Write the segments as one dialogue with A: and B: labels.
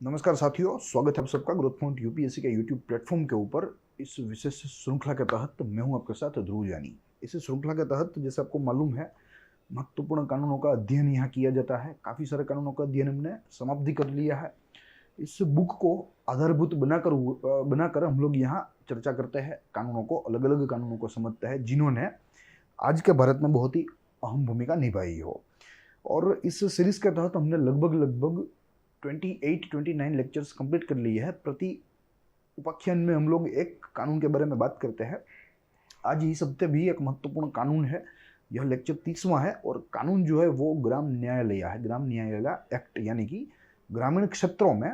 A: नमस्कार साथियों, स्वागत है आप सबका ग्रोथ पॉइंट यूपीएससी के यूट्यूब प्लेटफॉर्म के ऊपर। इस विशेष श्रृंखला के तहत मैं हूं आपके साथ ध्रुव जानी। इस श्रृंखला के तहत जैसे आपको मालूम है, महत्वपूर्ण कानूनों का अध्ययन यहाँ किया जाता है। काफ़ी सारे कानूनों का अध्ययन हमने समाप्ति कर लिया है। इस बुक को आधारभूत बनाकर हम लोग यहाँ चर्चा करते हैं, कानूनों को, अलग अलग कानूनों को समझते हैं जिन्होंने आज के भारत में बहुत ही अहम भूमिका निभाई हो। और इस सीरीज के तहत हमने लगभग 28-29 लेक्चर्स कंप्लीट कर लिए हैं। प्रति उपाख्यान में हम लोग एक कानून के बारे में बात करते हैं। आज इस हफ्ते भी एक महत्वपूर्ण कानून है। यह लेक्चर 30वां है और कानून जो है वो ग्राम न्यायालय है। ग्राम न्यायालय एक्ट यानी कि ग्रामीण क्षेत्रों में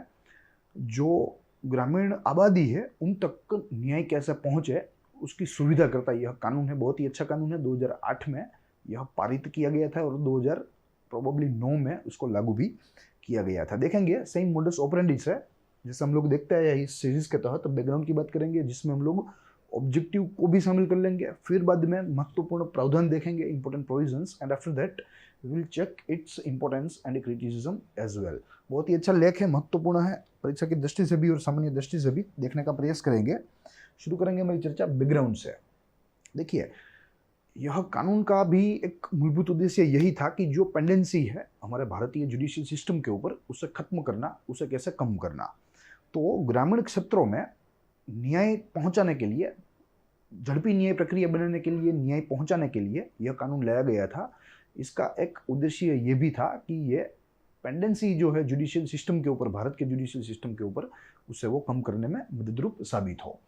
A: जो ग्रामीण आबादी है उन तक न्याय कैसे पहुंचे उसकी सुविधा करता है। यह कानून है, बहुत ही अच्छा कानून है। 2008 में यह पारित किया गया था और 2009 में उसको लागू भी किया गया था। देखेंगे सेम मोडस ऑपरेंडी है जैसे हम लोग देखते हैं इस सीरीज के तहत। बैकग्राउंड की बात करेंगे जिसमें हम लोग ऑब्जेक्टिव को भी शामिल कर लेंगे, फिर बाद में महत्वपूर्ण प्रावधान देखेंगे, important provisions, and after that we will check its importance and criticism as well. बहुत ही अच्छा लेख है, महत्वपूर्ण है, परीक्षा की दृष्टि से भी और सामान्य दृष्टि से भी देखने का प्रयास करेंगे। शुरू करेंगे हमारी चर्चा बैकग्राउंड से। देखिए, यह कानून का भी एक मूलभूत उद्देश्य यही था कि जो पेंडेंसी है हमारे भारतीय जुडिशियल सिस्टम के ऊपर उसे खत्म करना, उसे कैसे कम करना। तो ग्रामीण क्षेत्रों में न्याय पहुंचाने के लिए, झड़पी न्याय प्रक्रिया बनाने के लिए, न्याय पहुंचाने के लिए यह कानून लाया गया था। इसका एक उद्देश्य ये भी था कि ये पेंडेंसी जो है जुडिशियल सिस्टम के ऊपर, भारत के जुडिशियल सिस्टम के ऊपर, उसे वो कम करने में मददरूप साबित हो।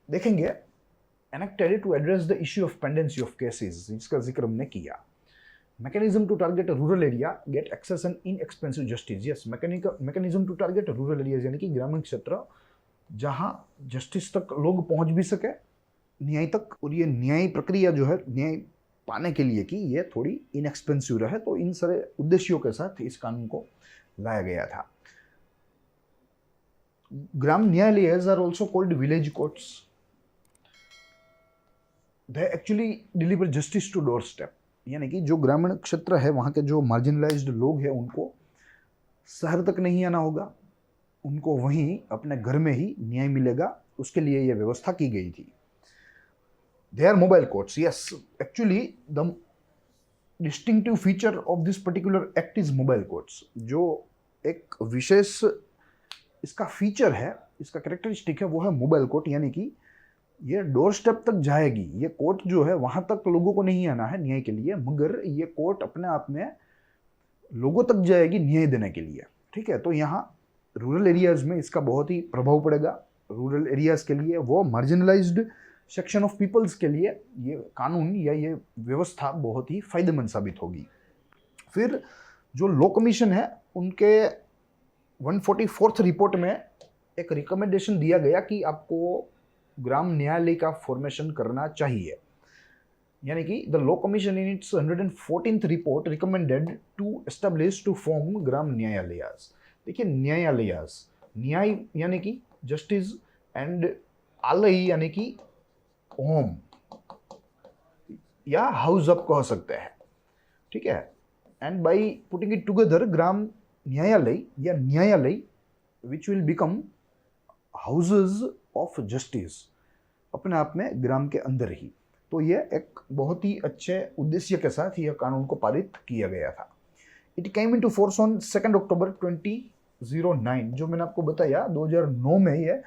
A: देखेंगे enacted to address the issue of pendency of cases, इसका जिक्र हमने किया। mechanism to target a rural area get access and inexpensive justice, yes, mechanism to target rural areas यानी कि ग्रामीण क्षेत्र जहां जस्टिस तक लोग पहुंच भी सके, न्याय तक, और ये न्याय प्रक्रिया जो है न्याय पाने के लिए कि ये थोड़ी इनएक्सपेंसिव रहे। तो इन सारे उद्देश्यों के साथ इस कानून को लाया गया था। Gram Nyayalayas are also called village courts. They actually deliver justice to door step, यानी कि जो ग्रामीण क्षेत्र है वहाँ के जो मार्जिनलाइज्ड लोग हैं उनको शहर तक नहीं आना होगा, उनको वहीं अपने घर में ही न्याय मिलेगा, उसके लिए यह व्यवस्था की गई थी। They are mobile courts, yes, actually the distinctive feature of this particular act is mobile courts. जो एक विशेष इसका फीचर है, इसका कैरेक्टरिस्टिक है, वो है मोबाइल कोर्ट, यानी कि ये डोर स्टेप तक जाएगी। ये कोर्ट जो है वहां तक लोगों को नहीं आना है न्याय के लिए, मगर ये कोर्ट अपने आप में लोगों तक जाएगी न्याय देने के लिए। ठीक है, तो यहाँ रूरल एरियाज में इसका बहुत ही प्रभाव पड़ेगा। रूरल एरियाज के लिए, वो मार्जिनलाइज्ड सेक्शन ऑफ पीपल्स के लिए ये कानून या ये व्यवस्था बहुत ही फायदेमंद साबित होगी। फिर जो लॉ कमीशन है उनके 144th रिपोर्ट में एक रिकमेंडेशन दिया गया कि आपको ग्राम न्यायालय का फॉर्मेशन करना चाहिए, यानी कि the law commission in its 114th report recommended to establish to form Gram Nyayalayas. देखिए, न्यायालयस, न्याय यानी कि जस्टिस, एंड आलय यानी कि होम या हाउस आप कह सकते हैं। ठीक है, and by putting it together, Gram Nyayalaya या Nyayalaya which will become houses of justice, अपने आप में ग्राम के अंदर ही। तो ये एक बहुत ही अच्छे उद्देश्य के साथ यह कानून को पारित किया गया था। It came into force on 2 अक्टूबर 2009। जो मैंने आपको बताया 2009 में यह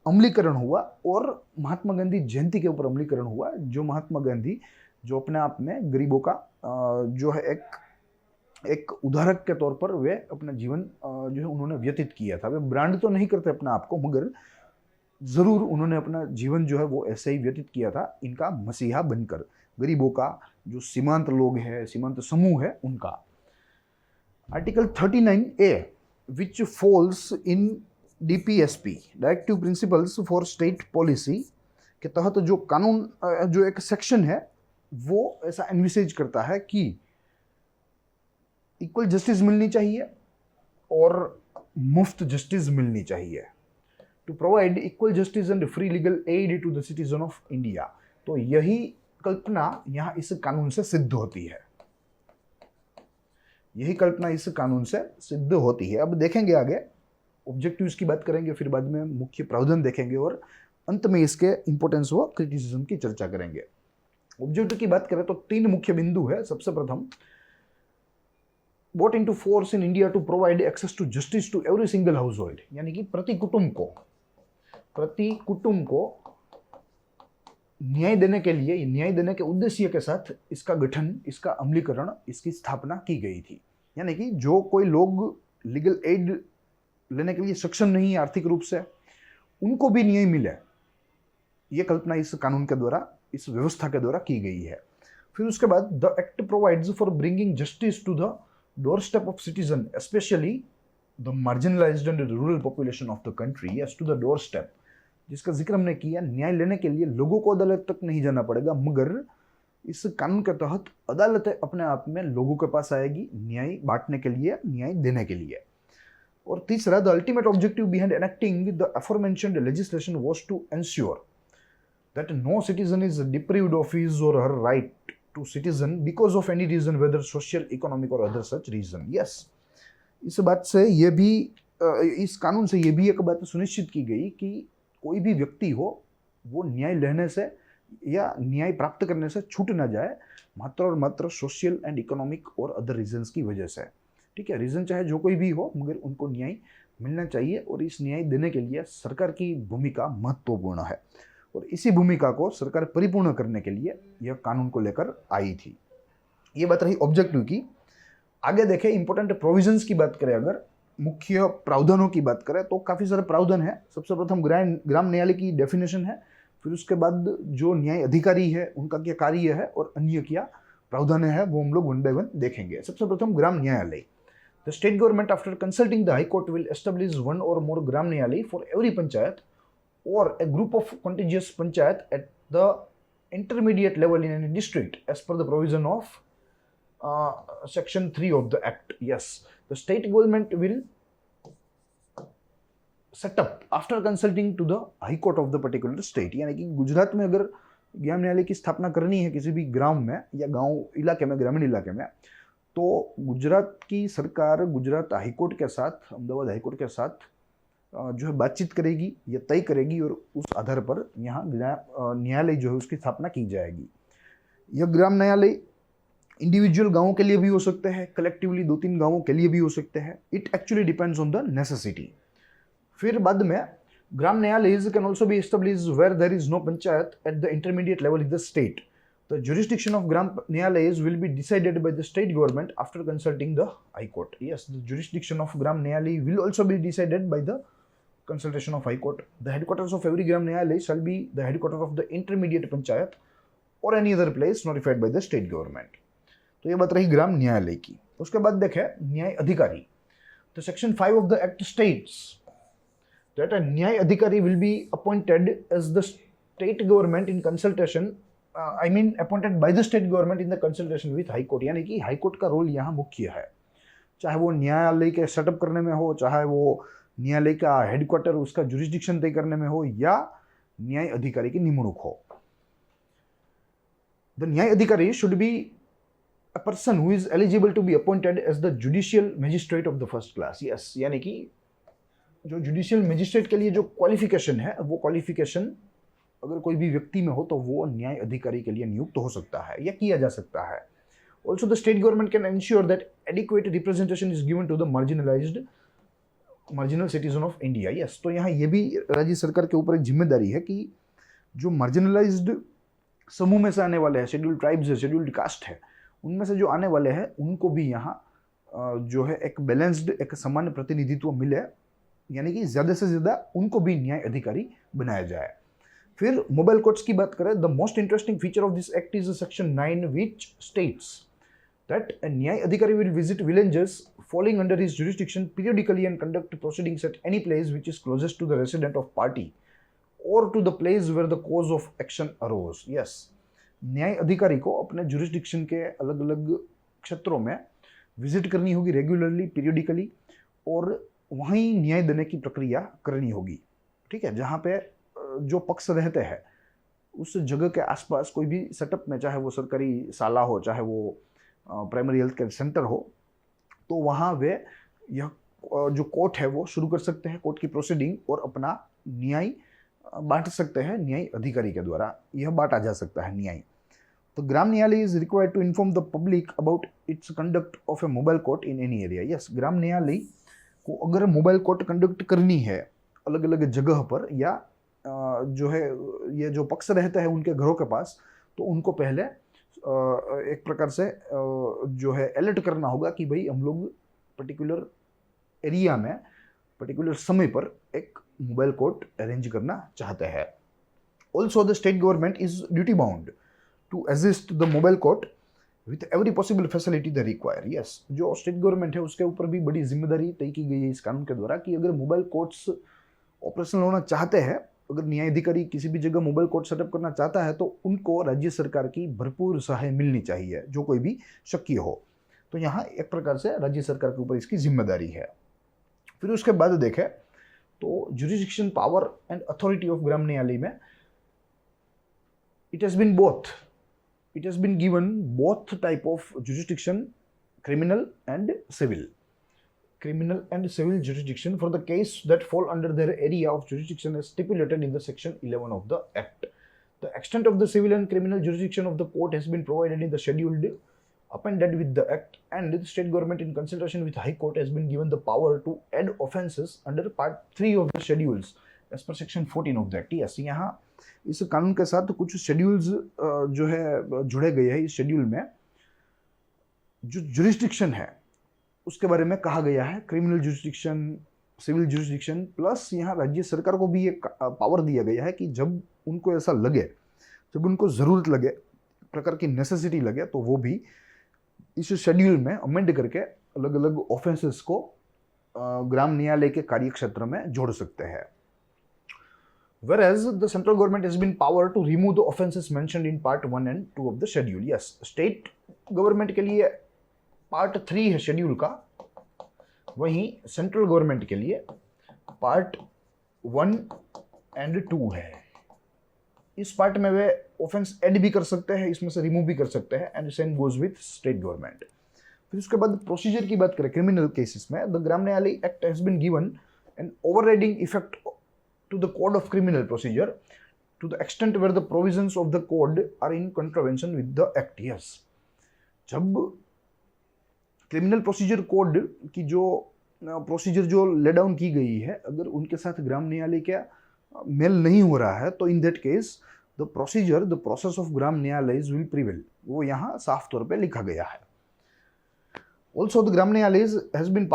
A: अमलीकरण हुआ और महात्मा गांधी जयंती के ऊपर अमलीकरण हुआ। जो महात्मा गांधी जो अपने आप में गरीबों का जो है एक उदाहरक के तौर पर वे अपना जीवन जो है उन्होंने व्यतीत किया था। वे ब्रांड तो नहीं करते अपने आप को, मगर जरूर उन्होंने अपना जीवन जो है वो ऐसे ही व्यतीत किया था, इनका मसीहा बनकर, गरीबों का, जो सीमांत लोग हैं, सीमांत समूह है, उनका। Article 39A which falls in DPSP, directive principles for state policy, के तहत जो कानून, जो एक सेक्शन है वो ऐसा एनविसेज करता है कि इक्वल जस्टिस मिलनी चाहिए और मुफ्त जस्टिस मिलनी चाहिए, to provide equal justice and free legal aid to the citizen of India. तो यही कल्पना यहाँ इस कानून से सिद्ध होती है। यही कल्पना इस कानून से सिद्ध होती है। अब देखेंगे आगे ऑब्जेक्टिव्स की बात करेंगे, फिर बाद में मुख्य प्रावधान देखेंगे और अंत में इसके इंपॉर्टेंस व क्रिटिसिज्म की चर्चा करेंगे। ऑब्जेक्टिव की बात करें तो 3 मुख्य बिंदु है। सबसे प्रथम, brought into force in India to provide access to justice to every single household, यानी कि प्रति कुटुंब को न्याय देने के लिए, न्याय देने के उद्देश्य के साथ इसका गठन, इसका अमलीकरण, इसकी स्थापना की गई थी। यानी कि जो कोई लोग लीगल एड लेने के लिए सक्षम नहीं है आर्थिक रूप से, उनको भी न्याय मिले, ये कल्पना इस कानून के द्वारा, इस व्यवस्था के द्वारा की गई है। फिर उसके बाद the act provides for bringing justice to the doorstep of citizen, especially the marginalized and rural population of the country, yes, to the doorstep, जिसका जिक्र हमने किया। न्याय लेने के लिए लोगों को अदालत तक नहीं जाना पड़ेगा, मगर इस कानून के तहत अदालतें अपने आप में लोगों के पास आएगी न्याय बांटने के लिए, न्याय देने के लिए। और तीसरा, the ultimate objective behind enacting the aforementioned legislation was to ensure that no citizen is deprived of his or her right to citizen because of any reason, whether social, economic or other such reason. Yes, इस बात से ये भी, इस कानून से ये भी एक बात सुनिश्चित की गई कि कोई भी व्यक्ति हो वो न्याय लेने से या न्याय प्राप्त करने से छूट ना जाए, मात्र और मात्र सोशल एंड इकोनॉमिक और अदर रीजंस की वजह से। ठीक है, रीजन चाहे जो कोई भी हो, मगर उनको न्याय मिलना चाहिए और इस न्याय देने के लिए सरकार की भूमिका महत्वपूर्ण है और इसी भूमिका को सरकार परिपूर्ण करने के लिए यह कानून को लेकर आई थी। ये बात रही ऑब्जेक्टिव की। आगे देखें, इंपॉर्टेंट प्रोविजंस की बात करें, अगर मुख्य प्रावधानों की बात करें तो काफ़ी सारे प्रावधान है। सबसे प्रथम ग्राम न्यायालय की डेफिनेशन है, फिर उसके बाद जो न्याय अधिकारी है उनका क्या कार्य है और अन्य क्या प्रावधान है, वो हम लोग वन बाय वन देखेंगे। सबसे प्रथम ग्राम न्यायालय। The state government after consulting the high court will establish 1 or more ग्राम न्यायालय for every panchayat or a group of contiguous panchayat at the intermediate level in any district as per the provision of section 3 of the act. Yes, the state government will set up after consulting to the high court of the particular state. यानी कि गुजरात में अगर ग्राम न्यायालय की स्थापना करनी है किसी भी ग्राम में या गांव इलाके में, ग्रामीण इलाके में, तो गुजरात की सरकार गुजरात हाईकोर्ट के साथ, अहमदाबाद हाईकोर्ट के साथ जो है बातचीत करेगी या तय करेगी और उस आधार पर यहाँ न्यायालय जो है उसकी स्थापना की जाएगी। यह ग्राम न्यायालय इंडिविजुअल गांवों के लिए भी हो सकते हैं, कलेक्टिवली 2-3 गांवों के लिए भी हो सकते हैं। It actually depends on the necessity. फिर बाद में Gram Nyayalaya can also be established where there is no panchayat at the intermediate level in the state. The jurisdiction of gram न्यायालय will be decided by the state government after consulting the high court. Yes, the jurisdiction of gram न्यायालय will also be decided by the consultation of high court. The headquarters of every gram न्यायालय shall be the headquarters of the intermediate panchayat or any other place notified by the state government. तो ये बात रही ग्राम न्यायालय की। उसके बाद देखें न्याय अधिकारी। तो section 5 of the act states that a न्याय अधिकारी will be appointed as the state government in consultation, appointed by the state government in the consultation with high court. यानी कि हाई कोर्ट का रोल यहाँ मुख्य है, चाहे वो न्यायालय के सेटअप करने में हो, चाहे वो न्यायालय का हेडक्वार्टर, उसका जुरिस्डिक्शन तय करने में हो, या न्याय अधिकारी की निमणूक हो। द न्याय अधिकारी should be a person who is eligible to be appointed as the judicial magistrate of the first class. Yes, यानी कि जो जुडिशियल मजिस्ट्रेट के लिए जो क्वालिफिकेशन है, वो क्वालिफिकेशन अगर कोई भी व्यक्ति में हो तो वो न्याय अधिकारी के लिए नियुक्त हो सकता है या किया जा सकता है। Also the state government can ensure that adequate representation is given to the marginal citizen of India. Yes, तो यहाँ ये भी राज्य सरकार के ऊपर एक जिम्मेदारी है कि जो मार्जिनलाइज्ड समूह में से आने वाले हैं, शेड्यूल्ड ट्राइब्स है, शेड्यूल्ड कास्ट है, उनमें से जो आने वाले हैं उनको भी यहाँ जो है एक बैलेंस्ड, एक समान प्रतिनिधित्व मिले, यानी कि ज़्यादा से ज़्यादा उनको भी न्याय अधिकारी बनाया जाए। फिर मोबाइल कोर्ट्स की बात करें, the most interesting feature of this act is section 9 which states that a न्याय अधिकारी will visit villages falling under his jurisdiction periodically and conduct proceedings at any place which is closest to the resident of party or to the place where the cause of action arose. Yes, न्याय अधिकारी को अपने jurisdiction के अलग अलग क्षेत्रों में visit करनी होगी रेगुलरली, पीरियडिकली, और वहीं न्याय देने की प्रक्रिया करनी होगी। ठीक है, जहाँ पे जो पक्ष रहते हैं उस जगह के आसपास कोई भी सेटअप में, चाहे वो सरकारी शाला हो, चाहे वो प्राइमरी हेल्थ केयर सेंटर हो, तो वहाँ वे यह जो कोर्ट है वो शुरू कर सकते हैं कोर्ट की प्रोसीडिंग और अपना न्याय बांट सकते हैं न्याय अधिकारी के द्वारा, यह बांटा जा सकता है न्याय। तो Gram Nyayalaya is required to inform the public about its conduct of a mobile court in any area. Yes, Gram Nyayalaya को अगर मोबाइल कोर्ट कंडक्ट करनी है अलग अलग जगह पर या जो है ये जो पक्ष रहते हैं उनके घरों के पास, तो उनको पहले एक प्रकार से जो है अलर्ट करना होगा कि भाई हम लोग पर्टिकुलर एरिया में पर्टिकुलर समय पर एक मोबाइल कोर्ट अरेंज करना चाहते हैं। Also the state government is duty bound to assist the mobile court with every possible facility the require. Yes, जो स्टेट गवर्नमेंट है उसके ऊपर भी बड़ी जिम्मेदारी तय की गई है इस कानून के द्वारा कि अगर मोबाइल कोर्ट्स ऑपरेशनल होना चाहते हैं, अगर न्यायाधिकारी किसी भी जगह मोबाइल कोर्ट सेटअप करना चाहता है तो उनको राज्य सरकार की भरपूर सहायता मिलनी चाहिए, जो कोई भी शक्की हो। तो यहाँ एक प्रकार से राज्य सरकार के ऊपर इसकी जिम्मेदारी है। फिर उसके बाद देखें तो jurisdiction power and authority of Gram Nyayalaya में it has been given both type of jurisdiction, criminal and civil jurisdiction for the case that fall under their area of jurisdiction as stipulated in the section 11 of the act. The extent of the civil and criminal jurisdiction of the court has been provided in the schedule appended with the act, and the state government in consultation with high court has been given the power to add offences under part 3 of the schedules as per section 14 of the act. Yes, यहाँ इस कानून के साथ कुछ schedules जो है जुड़े गए हैं। इस शेड्यूल में जो जुरिस्डिक्शन है उसके बारे में कहा गया है, criminal jurisdiction, civil jurisdiction, plus यहाँ राज्य सरकार को भी एक पावर दिया गया है कि जब उनको ऐसा लगे, जब उनको ज़रूरत लगे, प्रकार की नेसेसिटी लगे, तो वो भी इस शेड्यूल में अमेंड करके अलग अलग ऑफेंसेस को ग्राम न्यायालय के कार्यक्षेत्र में जोड़ सकते हैं। Whereas the central government has been power to remove the offences mentioned in part 1 and 2 of the schedule. Yes, state government के लिए पार्ट 3 है शेड्यूल का, वहीं सेंट्रल गवर्नमेंट के लिए पार्ट 1 एंड 2 है। इस पार्ट में वे ऑफेंस ऐड भी कर सकते हैं, इसमें से रिमूव भी कर सकते हैं, and same goes with state government. फिर उसके बाद प्रोसीजर की बात करें क्रिमिनल केसेस में, the Gram Nyayalaya act has been given an overriding effect to the code of criminal procedure to the extent where the provisions of the code are in contravention with the act. Yes, जब criminal procedure code की जो procedure जो lay down की गई है, अगर उनके साथ ग्राम न्यायालय का मेल नहीं हो रहा है, तो in that case the procedure, the process of Gram Nyayalaya will prevail, वो यहाँ साफ तौर पे लिखा गया है। Also the Gram Nyayalaya has been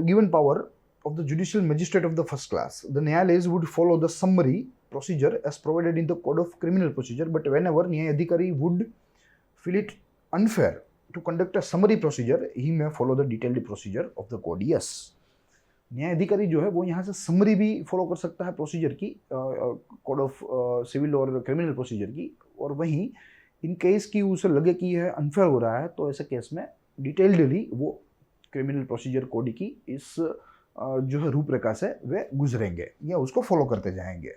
A: given power of the judicial magistrate of the first class. The Nyayalayas would follow the summary procedure as provided in the code of criminal procedure, but whenever Nyayadhikari would feel it unfair to conduct a summary procedure, he may follow the detailed procedure of the code. Yes, न्यायाधिकारी जो है वो यहाँ से summary भी follow कर सकता है procedure की, कोड ऑफ सिविल और क्रिमिनल प्रोसीजर की, और वहीं इन केस की उसे लगे कि यह अनफेयर हो रहा है तो ऐसे केस में डिटेल्डली वो क्रिमिनल प्रोसीजर कोड की इस जो है रूपरेखा से वे गुजरेंगे या उसको फॉलो करते जाएंगे।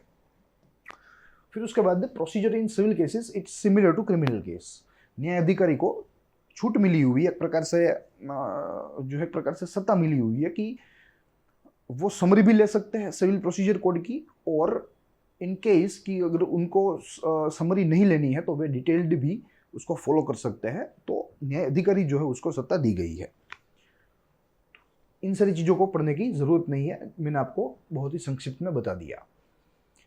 A: फिर उसके बाद procedure in civil cases it's similar to criminal case. न्यायाधिकारी को छूट मिली हुई है, एक प्रकार से जो है एक प्रकार से सत्ता मिली हुई है कि वो समरी भी ले सकते हैं सिविल प्रोसीजर कोड की, और इन केस कि अगर उनको समरी नहीं लेनी है तो वे डिटेल्ड भी उसको फॉलो कर सकते हैं। तो न्यायाधिकारी जो है उसको सत्ता दी गई है। इन सारी चीज़ों को पढ़ने की ज़रूरत नहीं है, मैंने आपको बहुत ही संक्षिप्त में बता दिया।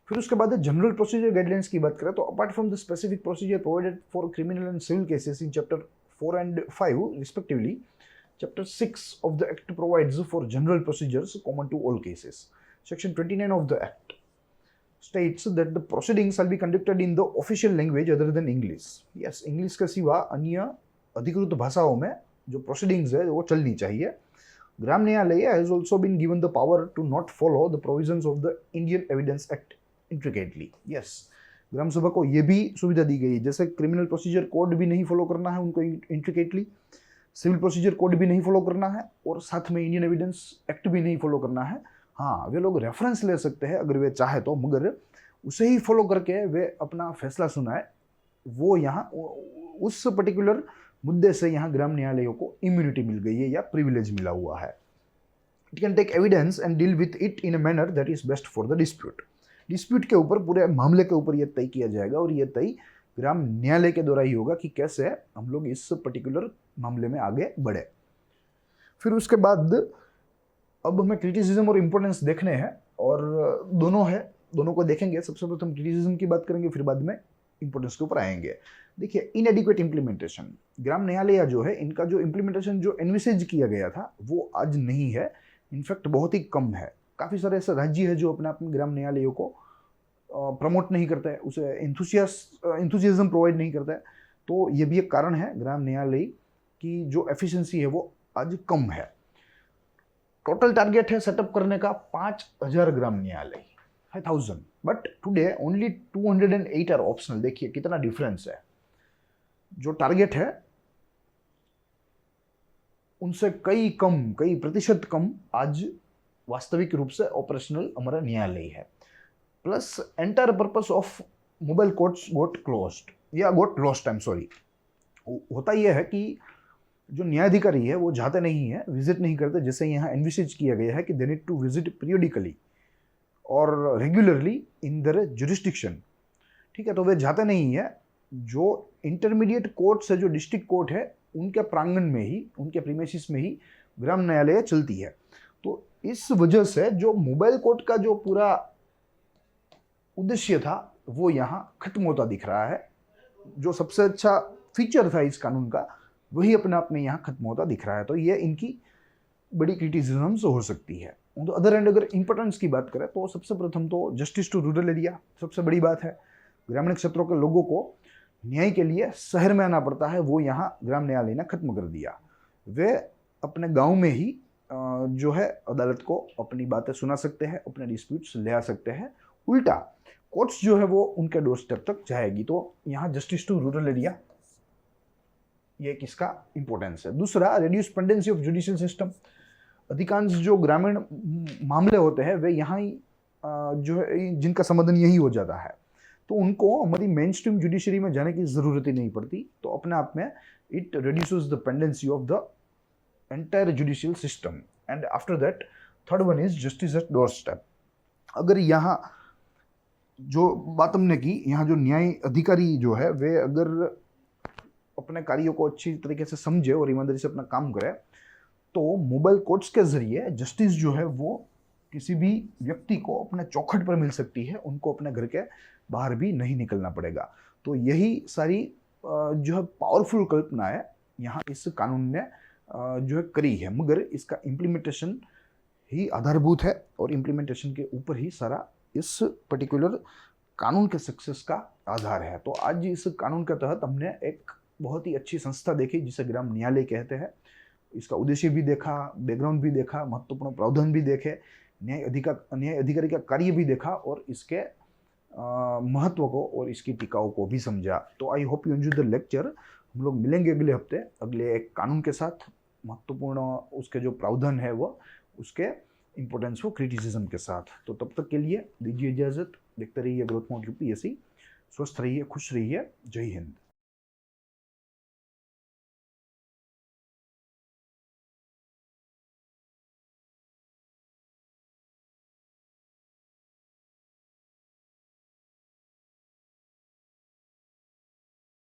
A: फिर उसके बाद जनरल प्रोसीजर गाइडलाइंस की बात करें तो apart from the specific procedure provided for criminal and civil cases in chapter 4 and 5 respectively, chapter 6 of the act provides for general procedures common to all cases. Section 29 of the act states that the proceedings shall be conducted in the official language other than English. Yes, English के सिवा अन्य अधिकृत भाषाओं में जो proceedings है वो चलनी चाहिए। ग्राम न्यायालय has also been given the power to not follow the provisions of the Indian Evidence Act intricately. Yes, ग्राम सभा को ये भी सुविधा दी गई, जैसे क्रिमिनल प्रोसीजर कोड भी नहीं फॉलो करना है उनको इंट्रिकेटली, सिविल प्रोसीजर कोड भी नहीं फॉलो करना है, और साथ में इंडियन एविडेंस एक्ट भी नहीं फॉलो करना है। हाँ, वे लोग रेफरेंस ले सकते हैं अगर वे चाहे तो, मगर उसे ही फॉलो करके वे अपना फैसला सुनाए, वो यहाँ उस पर्टिकुलर मुद्दे से यहाँ ग्राम न्यायालयों को इम्यूनिटी मिल गई है या प्रिविलेज मिला हुआ है। It can take evidence and deal with it in a manner that is best for the dispute. Dispute के ऊपर, पूरे मामले के ऊपर यह तय किया जाएगा और यह तय ग्राम न्यायालय के द्वारा ही होगा कि कैसे हम लोग इस पर्टिकुलर मामले में आगे बढ़े। फिर उसके बाद अब हमें क्रिटिसिज्म और इम्पोर्टेंस देखने हैं, और दोनों है, दोनों को देखेंगे। सबसे पहले क्रिटिसिज्म की बात करेंगे, फिर बाद में इंपॉर्टेंस के ऊपर आएंगे। देखिए, इनएडिक्वेट इम्प्लीमेंटेशन, ग्राम न्यायालय जो है इनका जो इम्प्लीमेंटेशन जो एनविसेज किया गया था वो आज नहीं है, इनफैक्ट बहुत ही कम है। काफ़ी सारे ऐसे राज्य है जो अपने आप में ग्राम न्यायालयों को प्रमोट नहीं करता है, उसे इंथुसियाज्म प्रोवाइड नहीं करता है। तो ये भी एक कारण है, ग्राम न्यायालय की जो एफिशिएंसी है वो आज कम है। टोटल टारगेट है सेटअप करने का 5000 Gram Nyayalaya, 5000, but today only 208 are optional. देखिए कितना डिफरेंस है। जो टारगेट है उनसे कई प्रतिशत कम आज वास्तविक रूप से ऑपरेशनल हमारा न्यायालय है। Plus entire purpose of mobile courts got closed या got lost, I am sorry. होता यह है कि जो न्यायाधिकारी है वो जाते नहीं है, विजिट नहीं करते, जैसे यहाँ एनविसेज किया गया है कि they need to visit periodically और रेगुलरली इन देयर जुरिस्डिक्शन। ठीक है, तो वे जाते नहीं है। जो इंटरमीडिएट कोर्ट्स है, जो डिस्ट्रिक्ट कोर्ट है, उनके प्रांगण में ही, उनके प्रीमिसेस में ही ग्राम न्यायालय चलती है। तो इस वजह से जो मोबाइल कोर्ट का जो पूरा उद्देश्य था वो यहाँ खत्म होता दिख रहा है। जो सबसे अच्छा फीचर था इस कानून का वही अपने आप में यहाँ खत्म होता दिख रहा है। तो ये इनकी बड़ी क्रिटिसिज्म हो सकती है। ऑन द अदर एंड अगर इंपॉर्टेंस की बात करें तो सबसे प्रथम तो जस्टिस टू रूरल एरिया सबसे बड़ी बात है। ग्रामीण क्षेत्रों के लोगों को न्याय के लिए शहर में आना पड़ता है, वो यहाँ ग्राम न्यायालय ने खत्म कर दिया। वे अपने गांव में ही जो है अदालत को अपनी बातें सुना सकते हैं, अपने डिस्प्यूट्स ले आ सकते हैं। उल्टा कोर्ट्स जो है वो उनके डोर स्टेप तक जाएगी। तो यहाँ जस्टिस टू रूरल एरिया, ये किसका इंपॉर्टेंस है। दूसरा, reduce pendency of judicial system. अधिकांश जो ग्रामीण मामले होते हैं वे यहाँ ही जो है जिनका समाधान यही हो जाता है, तो उनको हमारी मेन स्ट्रीम जुडिशरी में जाने की ज़रूरत ही नहीं पड़ती। तो अपने आप में it reduces the pendency of the entire judicial system. And after that third one is justice eight door step. अगर यहाँ जो बात हमने की, यहाँ जो न्याय अधिकारी जो है वे अगर अपने कार्यों को अच्छी तरीके से समझे और ईमानदारी से अपना काम करे, तो मोबाइल कोर्ट्स के जरिए जस्टिस जो है वो किसी भी व्यक्ति को अपने चौखट पर मिल सकती है, उनको अपने घर के बाहर भी नहीं निकलना पड़ेगा। तो यही सारी जो है पावरफुल कल्पना है यहाँ इस कानून ने जो है करी है, मगर इसका इम्प्लीमेंटेशन ही आधारभूत है और इम्प्लीमेंटेशन के ऊपर ही सारा इस पर्टिकुलर कानून के सक्सेस का आधार है। तो आज इस कानून के तहत हमने एक बहुत ही अच्छी संस्था देखी जिसे ग्राम न्यायालय कहते हैं। इसका उद्देश्य भी देखा, बैकग्राउंड भी देखा, महत्वपूर्ण प्रावधान भी देखे, न्याय अधिकारी का कार्य भी देखा और इसके महत्व को और इसकी टीकाओं को भी समझा। तो I hope you enjoy the lecture. हम लोग मिलेंगे अगले हफ्ते अगले एक कानून के साथ, महत्वपूर्ण उसके जो प्रावधान है वो, उसके इंपॉर्टेंस वो क्रिटिसिज्म के साथ। तो तब तक के लिए दीजिए इजाज़त। देखते रहिए ग्रोथ मोड यूपीएससी। स्वस्थ रहिए, खुश रहिए। जय हिंद।